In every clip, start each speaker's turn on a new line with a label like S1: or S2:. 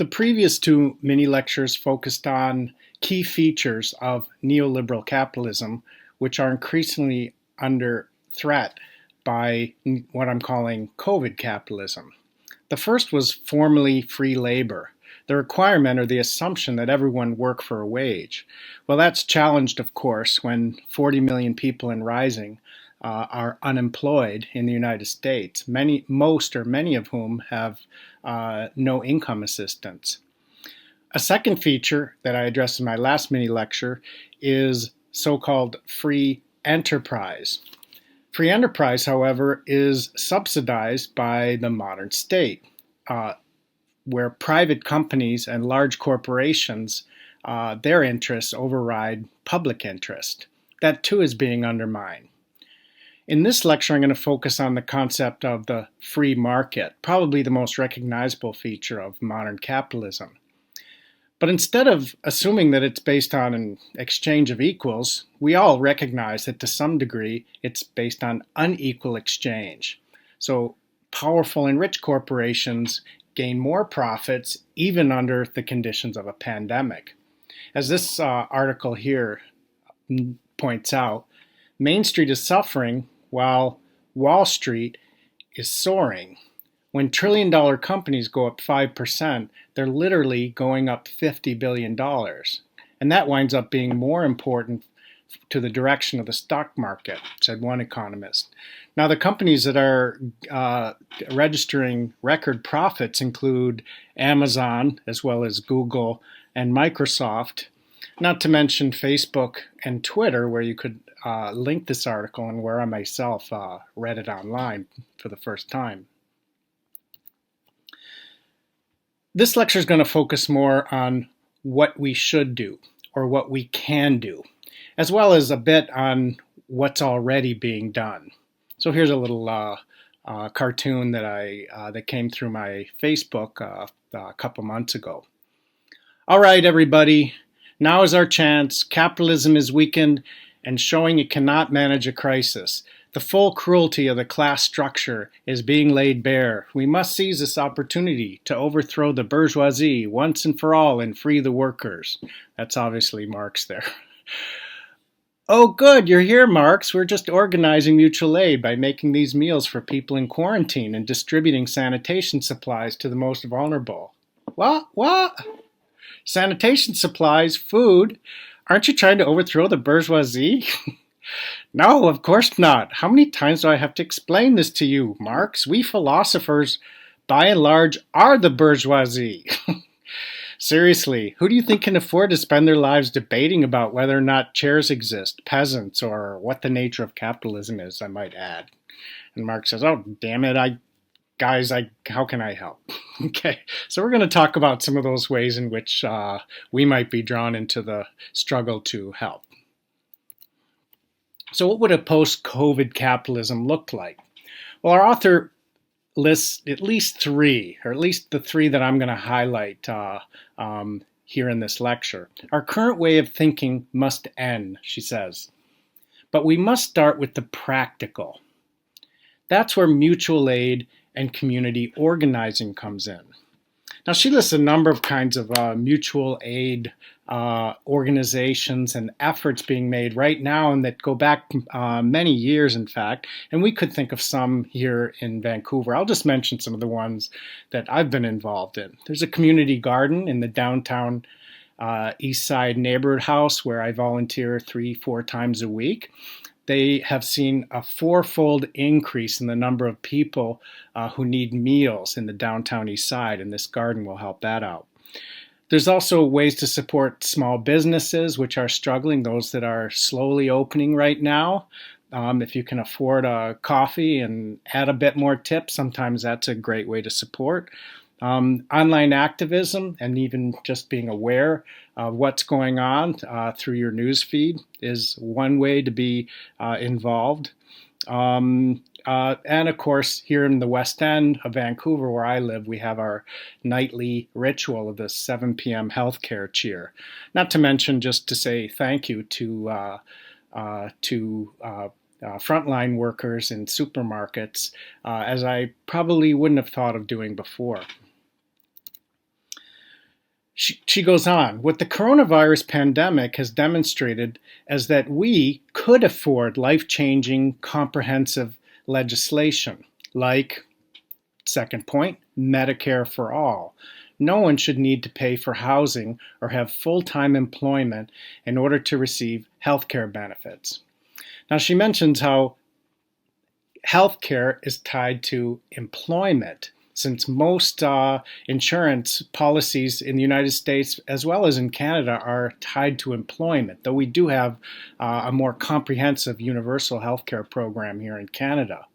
S1: The previous two mini lectures focused on key features of neoliberal capitalism, which are increasingly under threat by what I'm calling COVID capitalism. The first was formally free labor, the requirement or the assumption that everyone work for a wage. Well, that's challenged, of course, when 40 million people and rising are unemployed in the United States, most or many of whom have no income assistance. A second feature that I addressed in my last mini lecture is so-called free enterprise. Free enterprise, however, is subsidized by the modern state, where private companies and large corporations, their interests override public interest. That too is being undermined. In this lecture, I'm going to focus on the concept of the free market, probably the most recognizable feature of modern capitalism. But instead of assuming that it's based on an exchange of equals, we all recognize that to some degree it's based on unequal exchange. So powerful and rich corporations gain more profits even under the conditions of a pandemic. As this article here points out, Main Street is suffering while Wall Street is soaring. When trillion-dollar companies go up 5%, they're literally going up $50 billion. And that winds up being more important to the direction of the stock market, said one economist. Now, the companies that are registering record profits include Amazon, as well as Google and Microsoft, not to mention Facebook and Twitter, where you could link this article and where I myself read it online for the first time. This lecture is going to focus more on what we should do or what we can do, as well as a bit on what's already being done. So here's a little cartoon that came through my Facebook a couple months ago. All right, everybody, now is our chance. Capitalism is weakened and showing it cannot manage a crisis. The full cruelty of the class structure is being laid bare. We must seize this opportunity to overthrow the bourgeoisie once and for all and free the workers. That's obviously Marx there. Oh, good, you're here, Marx. We're just organizing mutual aid by making these meals for people in quarantine and distributing sanitation supplies to the most vulnerable. What? Sanitation supplies? Food? Aren't you trying to overthrow the bourgeoisie? No, of course not. How many times do I have to explain this to you, Marx? We philosophers, by and large, are the bourgeoisie. Seriously, who do you think can afford to spend their lives debating about whether or not chairs exist, peasants, or what the nature of capitalism is, I might add? And Marx says, oh, damn it, how can I help? Okay, so we're going to talk about some of those ways in which we might be drawn into the struggle to help. So what would a post-COVID capitalism look like? Well, our author lists at least three, or at least the three that I'm going to highlight here in this lecture. Our current way of thinking must end, she says. But we must start with the practical. That's where mutual aid and community organizing comes in. Now, she lists a number of kinds of mutual aid organizations and efforts being made right now and that go back many years, in fact, and we could think of some here in Vancouver. I'll just mention some of the ones that I've been involved in. There's a community garden in the downtown East Side neighborhood house where I volunteer 3-4 times a week. They have seen a 4-fold increase in the number of people who need meals in the downtown East Side, and this garden will help that out. There's also ways to support small businesses which are struggling, those that are slowly opening right now. If you can afford a coffee and add a bit more tips, sometimes that's a great way to support. Online activism and even just being aware of what's going on through your news feed is one way to be involved. And of course, here in the West End of Vancouver, where I live, we have our nightly ritual of the 7 p.m. healthcare cheer. Not to mention just to say thank you to frontline workers in supermarkets, as I probably wouldn't have thought of doing before. She goes on, what the coronavirus pandemic has demonstrated is that we could afford life-changing, comprehensive legislation, like, second point, Medicare for all. No one should need to pay for housing or have full-time employment in order to receive health care benefits. Now, she mentions how healthcare is tied to employment, since most insurance policies in the United States as well as in Canada are tied to employment, though we do have a more comprehensive universal healthcare program here in Canada.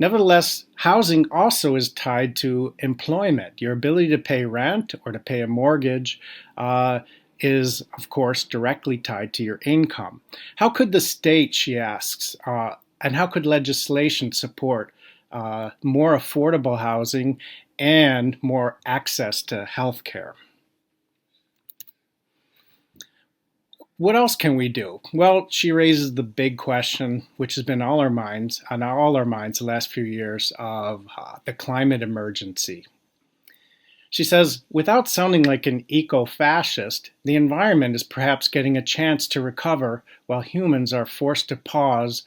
S1: Nevertheless, housing also is tied to employment. Your ability to pay rent or to pay a mortgage is, of course, directly tied to your income. How could the state, she asks, and how could legislation support more affordable housing and more access to health care? What else can we do? Well, she raises the big question, which has been on all our minds the last few years, of the climate emergency. She says, without sounding like an eco-fascist, the environment is perhaps getting a chance to recover while humans are forced to pause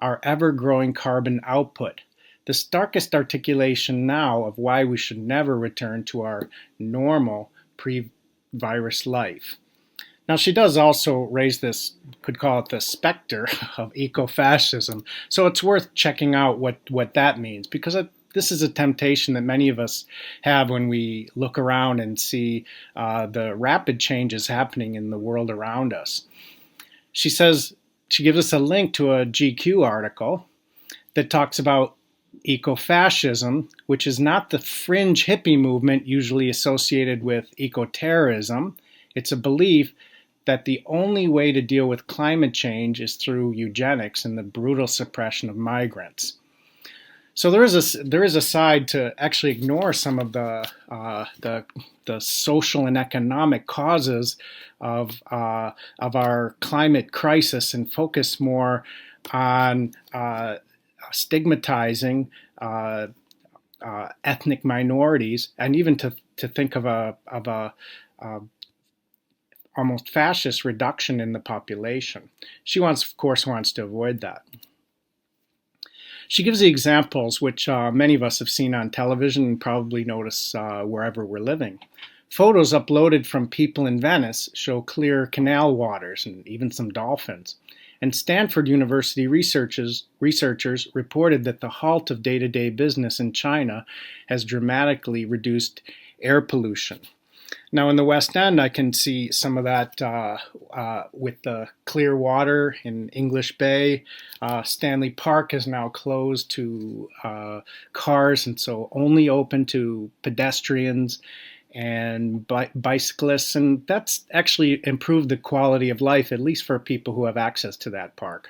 S1: our ever-growing carbon output. The starkest articulation now of why we should never return to our normal pre-virus life. Now, she does also raise this, could call it the specter of ecofascism. So it's worth checking out what that means, because this is a temptation that many of us have when we look around and see the rapid changes happening in the world around us. She says, she gives us a link to a GQ article that talks about ecofascism, which is not the fringe hippie movement usually associated with ecoterrorism. It's a belief that the only way to deal with climate change is through eugenics and the brutal suppression of migrants. So there is a side to actually ignore some of the social and economic causes of our climate crisis and focus more on stigmatizing ethnic minorities, and even to think of a almost fascist reduction in the population. She of course wants to avoid that. She gives the examples which many of us have seen on television and probably notice wherever we're living. Photos uploaded from people in Venice show clear canal waters and even some dolphins. And Stanford University researchers reported that the halt of day-to-day business in China has dramatically reduced air pollution. Now in the West End, I can see some of that with the clear water in English Bay. Stanley Park is now closed to cars, and so only open to pedestrians and bicyclists, and that's actually improved the quality of life, at least for people who have access to that park.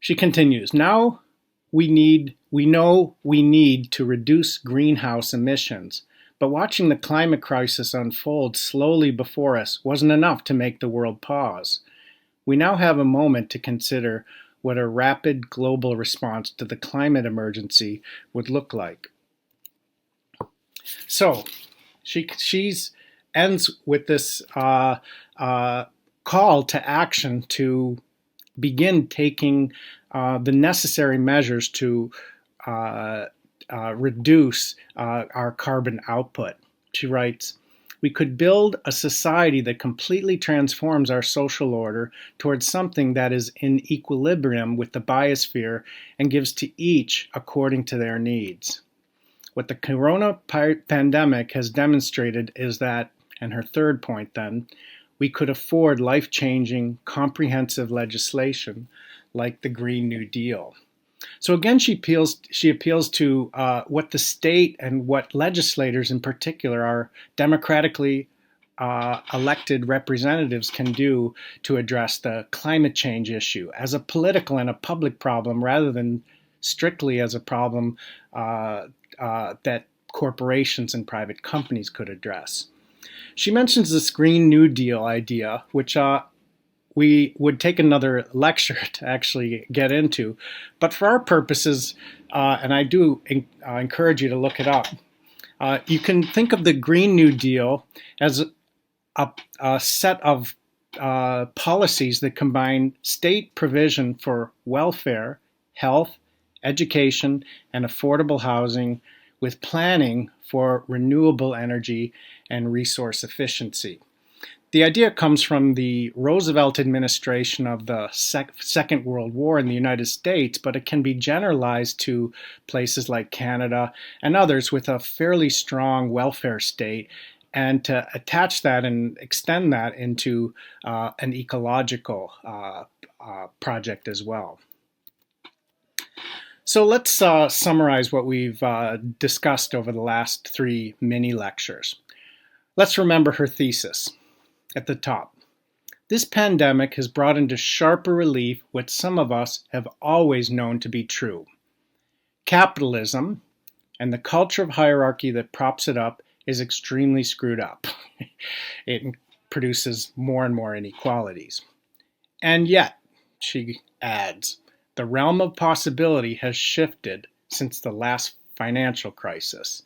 S1: She continues, now we know we need to reduce greenhouse emissions, but watching the climate crisis unfold slowly before us wasn't enough to make the world pause. We now have a moment to consider what a rapid global response to the climate emergency would look like. So she ends with this call to action to begin taking the necessary measures to reduce our carbon output. She writes, we could build a society that completely transforms our social order towards something that is in equilibrium with the biosphere and gives to each according to their needs. What the corona pandemic has demonstrated is that, and her third point then, we could afford life-changing, comprehensive legislation like the Green New Deal. So again, she appeals to what the state and what legislators in particular, our democratically elected representatives, can do to address the climate change issue as a political and a public problem rather than strictly as a problem that corporations and private companies could address. She mentions this Green New Deal idea, which we would take another lecture to actually get into. But for our purposes, and I do encourage you to look it up, You can think of the Green New Deal as a set of policies that combine state provision for welfare, health, education, and affordable housing with planning for renewable energy and resource efficiency. The idea comes from the Roosevelt administration of the Second World War in the United States, but it can be generalized to places like Canada and others with a fairly strong welfare state, and to attach that and extend that into an ecological project as well. So let's summarize what we've discussed over the last 3 mini lectures. Let's remember her thesis at the top. This pandemic has brought into sharper relief what some of us have always known to be true. Capitalism and the culture of hierarchy that props it up is extremely screwed up. It produces more and more inequalities. And yet, she adds, the realm of possibility has shifted since the last financial crisis.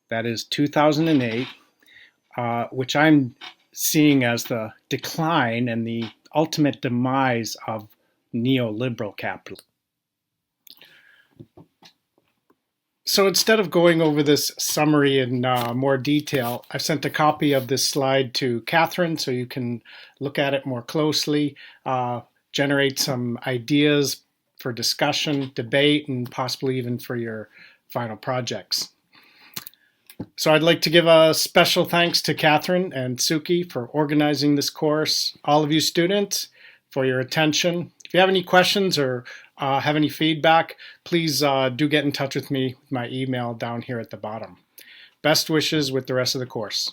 S1: That is 2008, which I'm seeing as the decline and the ultimate demise of neoliberal capitalism. So instead of going over this summary in more detail, I've sent a copy of this slide to Catherine so you can look at it more closely, generate some ideas for discussion, debate, and possibly even for your final projects. So I'd like to give a special thanks to Catherine and Suki for organizing this course, all of you students for your attention. If you have any questions or have any feedback, please do get in touch with me with my email down here at the bottom. Best wishes with the rest of the course.